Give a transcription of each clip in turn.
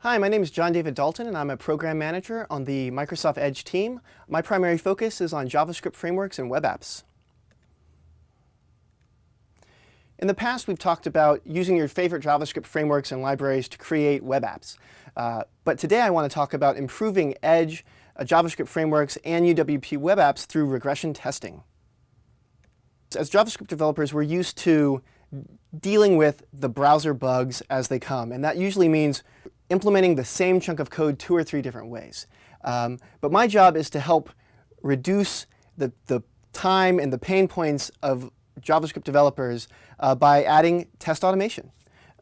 Hi, my name is John David Dalton, and I'm a program manager on the Microsoft Edge team. My primary focus is on JavaScript frameworks and web apps. In the past, we've talked about using your favorite JavaScript frameworks and libraries to create web apps. But today I want to talk about improving Edge, JavaScript frameworks, and UWP web apps through regression testing. As JavaScript developers, we're used to dealing with the browser bugs as they come, and that usually means implementing the same chunk of code 2 or 3 different ways. But my job is to help reduce the time and the pain points of JavaScript developers by adding test automation.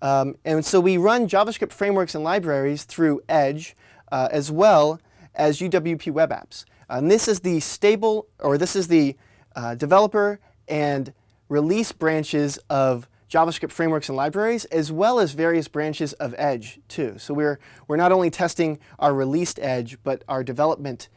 And so we run JavaScript frameworks and libraries through Edge as well as UWP web apps. And this is the developer and release branches of JavaScript frameworks and libraries, as well as various branches of Edge too. So we're not only testing our released Edge, but our development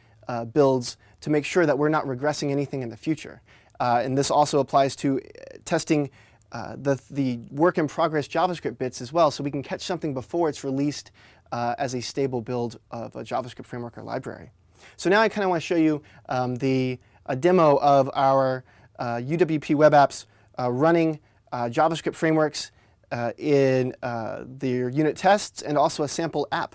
builds to make sure that we're not regressing anything in the future. And this also applies to testing the work-in-progress JavaScript bits as well, so we can catch something before it's released as a stable build of a JavaScript framework or library. So now I kind of want to show you a demo of our UWP web apps running JavaScript frameworks in their unit tests, and also a sample app.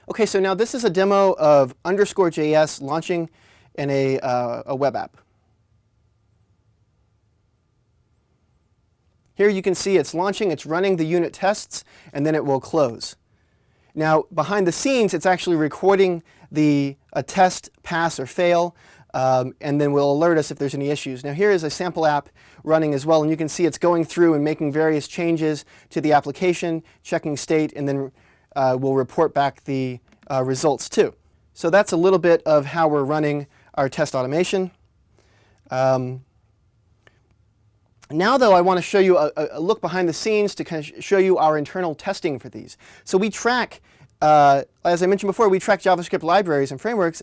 Okay, so now this is a demo of _JS launching in a web app. Here you can see it's launching, it's running the unit tests, and then it will close. Now, behind the scenes, it's actually recording a test pass or fail, and then will alert us if there's any issues. Now here is a sample app running as well, and you can see it's going through and making various changes to the application, checking state, and then we'll report back the results too. So that's a little bit of how we're running our test automation. Now though, I want to show you a look behind the scenes to kind of show you our internal testing for these. So we track, as I mentioned before, we track JavaScript libraries and frameworks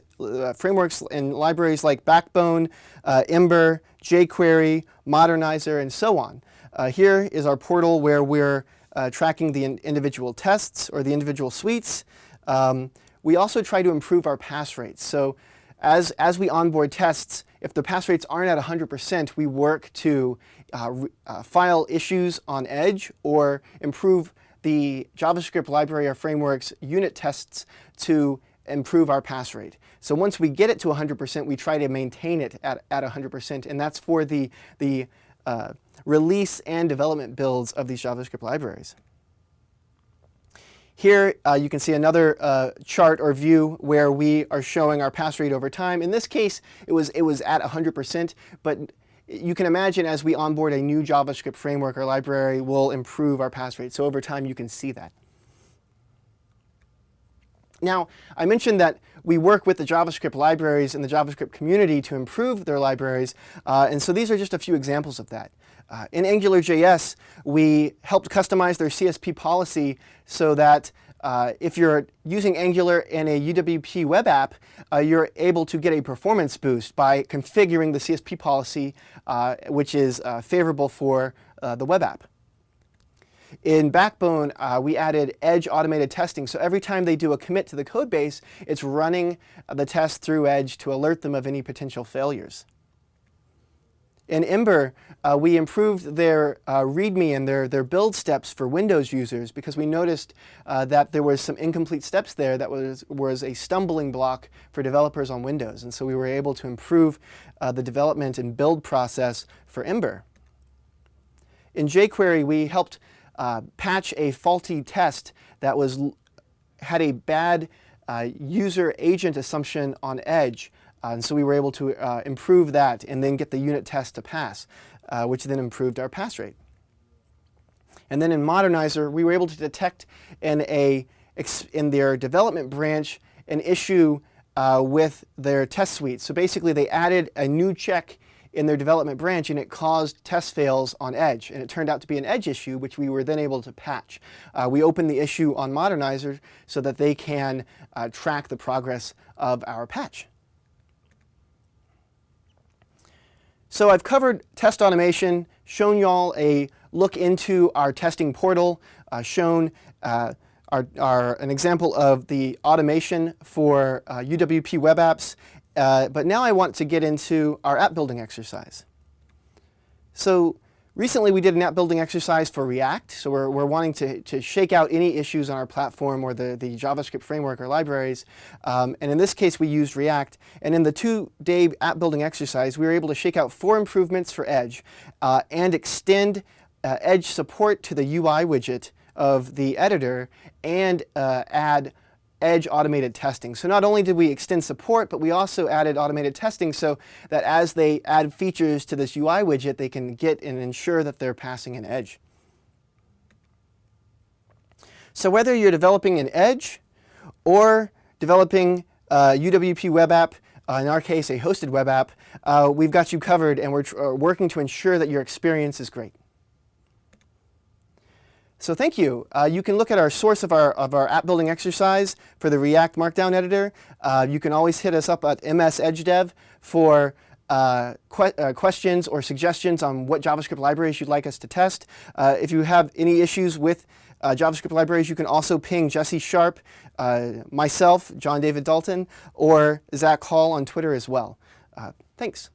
and libraries like Backbone, Ember, jQuery, Modernizer, and so on. Here is our portal where we're tracking the individual tests or the individual suites. We also try to improve our pass rates. So as we onboard tests, if the pass rates aren't at 100%, we work to file issues on Edge or improve the JavaScript library or frameworks unit tests to improve our pass rate. So once we get it to 100%, we try to maintain it at 100%, and that's for the release and development builds of these JavaScript libraries. Here you can see another chart or view where we are showing our pass rate over time. In this case, it was at 100%, but you can imagine as we onboard a new JavaScript framework or library, we'll improve our pass rate. So over time, you can see that. Now, I mentioned that we work with the JavaScript libraries and the JavaScript community to improve their libraries, and so these are just a few examples of that. In AngularJS, we helped customize their CSP policy so that if you're using Angular in a UWP web app, you're able to get a performance boost by configuring the CSP policy, which is favorable for the web app. In Backbone, we added Edge automated testing. So every time they do a commit to the code base, it's running the test through Edge to alert them of any potential failures. In Ember, we improved their README and their build steps for Windows users because we noticed that there was some incomplete steps there that was a stumbling block for developers on Windows. And so we were able to improve the development and build process for Ember. In jQuery, we helped patch a faulty test that had a bad user agent assumption on Edge. And so we were able to improve that and then get the unit test to pass, which then improved our pass rate. And then in Modernizer, we were able to detect in their development branch an issue with their test suite. So basically, they added a new check in their development branch, and it caused test fails on Edge. And it turned out to be an Edge issue, which we were then able to patch. We opened the issue on Modernizer so that they can track the progress of our patch. So I've covered test automation, shown y'all a look into our testing portal, shown are an example of the automation for UWP web apps. But now I want to get into our app building exercise. So recently we did an app building exercise for React. So we're wanting to shake out any issues on our platform or the JavaScript framework or libraries. And in this case we used React. And in the 2-day app building exercise we were able to shake out 4 improvements for Edge and extend Edge support to the UI widget of the editor and add Edge automated testing. So not only did we extend support, but we also added automated testing so that as they add features to this UI widget, they can get and ensure that they're passing in Edge. So whether you're developing in Edge or developing a UWP web app, in our case a hosted web app, we've got you covered, and we're working to ensure that your experience is great. So thank you. You can look at our source of our app building exercise for the React Markdown editor. You can always hit us up at MS Edge Dev for questions or suggestions on what JavaScript libraries you'd like us to test. If you have any issues with JavaScript libraries, you can also ping Jesse Sharp, myself, John David Dalton, or Zach Hall on Twitter as well. Thanks.